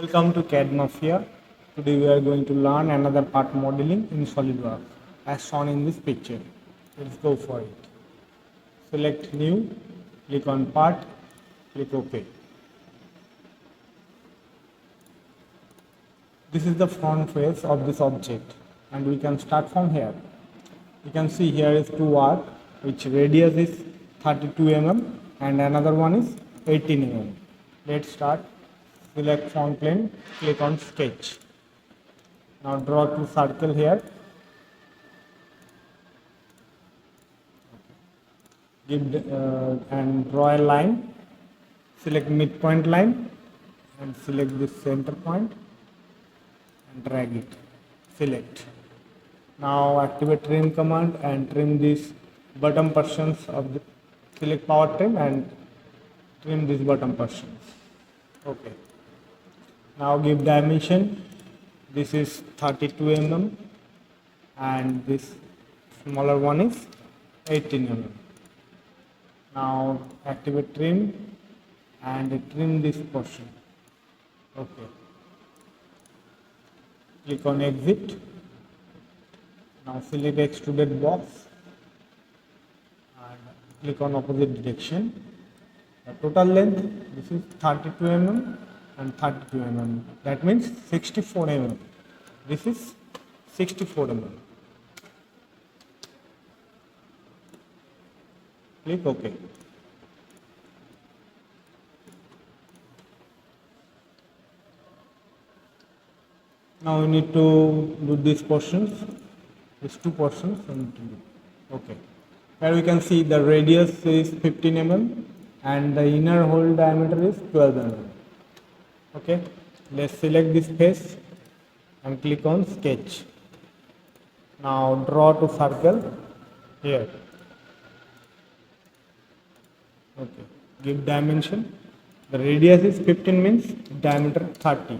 Welcome to CAD MAFIA. Today we are going to learn another part modeling in SolidWorks as shown in this picture. Let's go for it. Select new, click on part, click OK. This is the front face of this object and we can start from here. You can see here is two arcs which radius is 32 mm and another one is 18 mm. Let's start. Select front plane, click on sketch. Now draw two circle here. And draw a line. Select midpoint line and select this center point and drag it. Select. Now activate trim command and trim these bottom portions of the select power trim and trim these bottom portions. Okay. Now give dimension. This is 32 mm and this smaller one is 18 mm. Now activate trim and trim this portion. Okay. Click on exit. Now select extruded box and click on opposite direction. The total length, this is 32 mm and 32 mm. That means 64 mm. This is 64 mm. Click OK. Now we need to do these portions. These two portions we need to do. Okay. Here we can see the radius is 15 mm and the inner hole diameter is 12 mm. Okay. Let's select this face and click on sketch. Now draw two circle here. Okay. Give dimension. The radius is 15 means diameter 30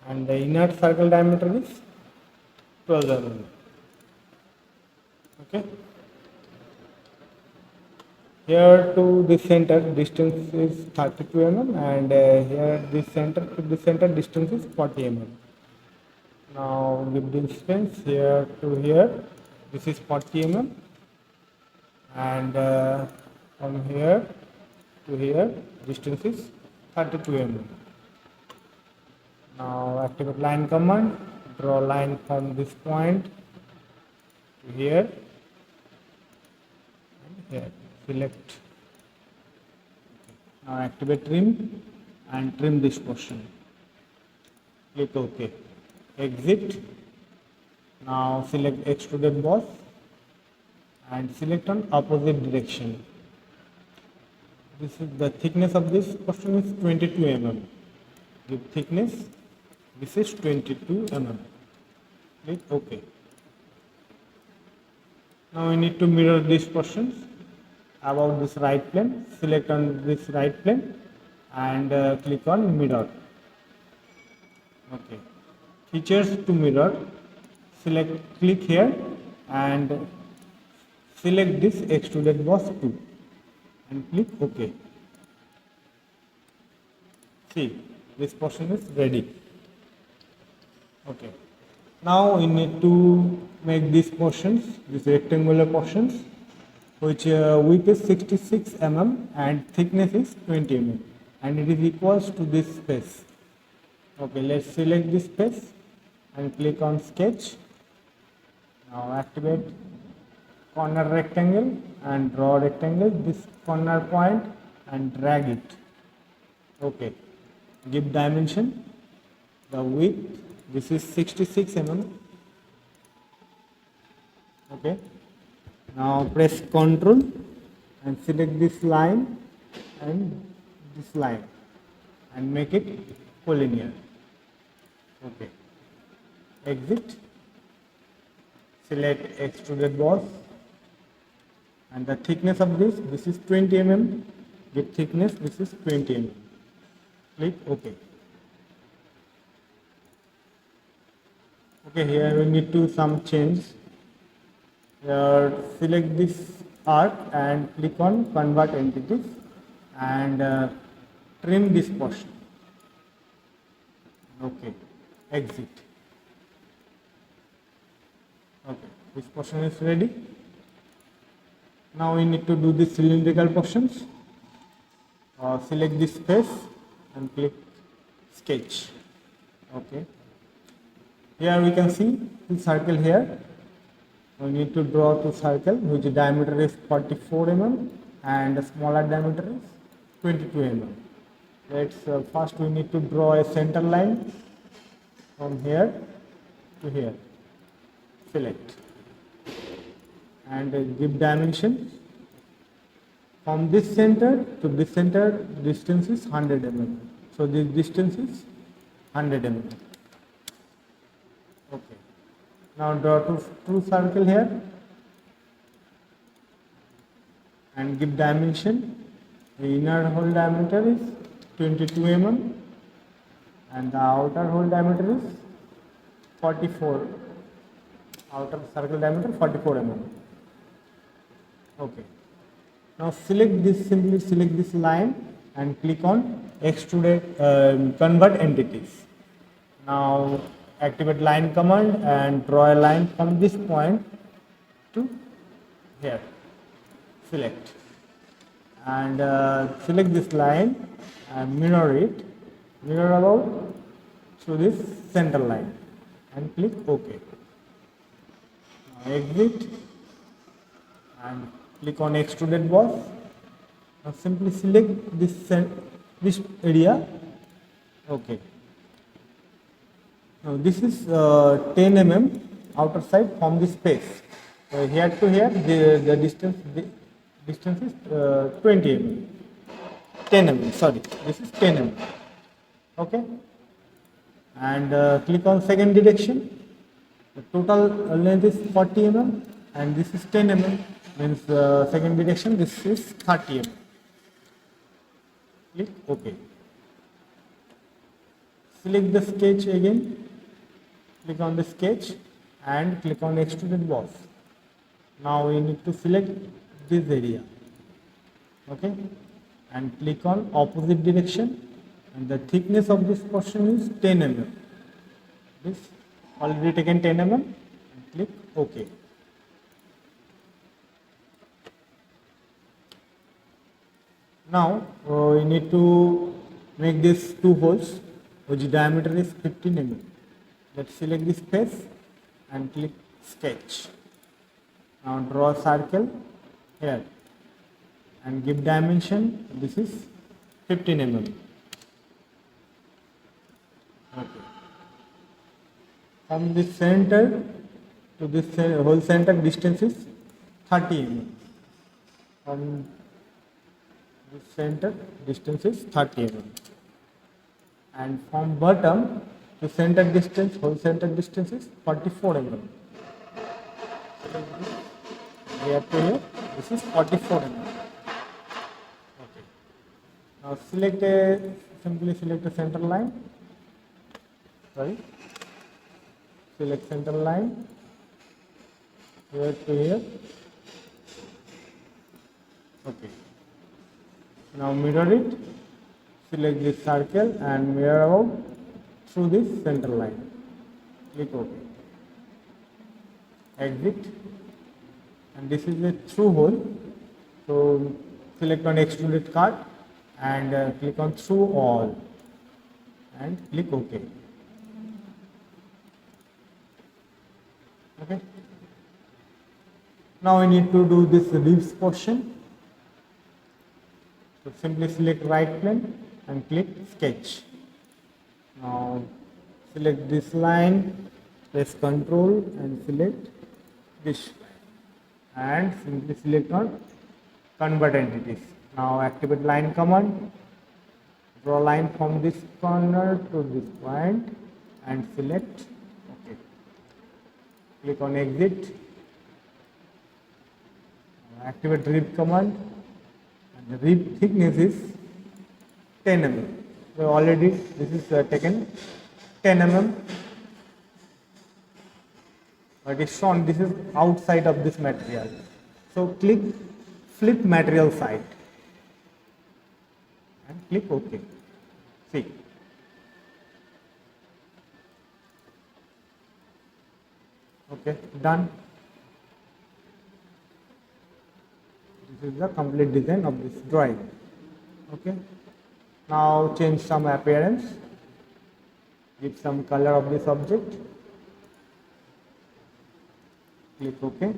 and the inner circle diameter is 12 mm. Okay. Here to this center distance is 32 mm and here this center to this center distance is 40 mm. Now give distance here to here. This is 40 mm and from here to here distance is 32 mm. Now activate line command. Draw line from this point to here and here. Select. Now activate trim and trim this portion. Click OK. Exit. Now select extruded boss and select on opposite direction. This is the thickness of this portion is 22 mm. Give thickness. This is 22 mm. Click OK. Now we need to mirror these portions about this right plane. Select on this right plane and click on mirror. Okay. Features to mirror. Click here and select this extruded boss 2 and click OK. See, this portion is ready. Okay. Now we need to make these portions, these rectangular portions, which width is 66 mm and thickness is 20 mm and it is equals to this space. Okay, let's select this space and click on sketch. Now activate corner rectangle and draw rectangle, this corner point and drag it. Okay, give dimension. The width, this is 66 mm. Okay. Now press Ctrl and select this line and this line and make it collinear. Okay. Exit. Select extruded boss and the thickness of this is 20 mm. Give thickness, this is 20 mm. Click OK. Okay, here we need to some change. Select this arc and click on convert entities and trim this portion. Okay, exit. Okay, this portion is ready. Now we need to do the cylindrical portions. Select this space and click sketch. Okay, here we can see the circle here. We need to draw two circle which diameter is 44 mm and the smaller diameter is 22 mm. Let's first we need to draw a center line from here to here. Select and give dimension. From this center to this center distance is 100 mm. So this distance is 100 mm. Okay. Now draw two circle here and give dimension. The inner hole diameter is 22 mm and the outer hole diameter is 44. Outer circle diameter 44 mm. Okay. Now simply select this line and click on extruded convert entities. Now activate line command and draw a line from this point to here. Select and select this line and mirror about to this center line and click OK. Now exit and click on Extruded Boss. Now simply select this area. Okay. Now this is 10 mm outer side from this space. Here to here the distance is 20 mm. 10 mm. Sorry, this is 10 mm. Okay. And click on second direction. The total length is 40 mm and this is 10 mm. Means second direction this is 30 mm. Click OK. Select the sketch again. Click on the sketch and click on Extruded Boss. Now we need to select this area. Okay. And click on opposite direction. And the thickness of this portion is 10 mm. This already taken 10 mm. And click OK. Now we need to make these two holes which diameter is 15 mm. Let's select this space and click sketch. Now draw a circle here and give dimension. This is 15 mm. Okay. From this center to this whole center distance is 30 mm. From this center distance is 30 mm. And from bottom to center distance, whole center distance is 44 mm. Here to here, this is 44 mm. Okay. Now simply select a center line. Sorry. Select center line here to here. Okay. Now mirror it. Select this circle and mirror out through this center line. Click OK. Exit. And this is a through hole. So select on Extruded Cut and click on through all and click OK. Okay. Now we need to do this ribs portion. So simply select right plane and click sketch. Now select this line, press Ctrl and select this line and simply select on convert entities. Now activate line command, draw line from this corner to this point and select OK. Click on exit. Now activate rib command and the rib thickness is 10 mm. So already this is taken 10 mm, but it's shown this is outside of this material. So click flip material side and click OK. See, Okay, done. This is the complete design of this drawing. Okay, now change some appearance, give some color of this object, click OK,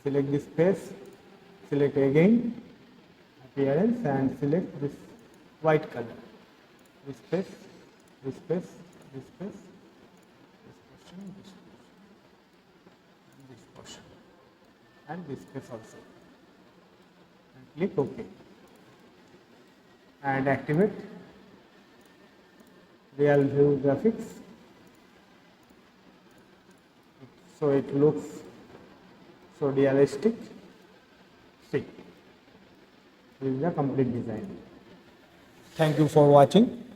select this face, select again appearance and select this white color, this face, this face, this face, this portion, and this face also, and click OK and activate real view graphics, so it looks so realistic. See, this is the complete design. Thank you for watching.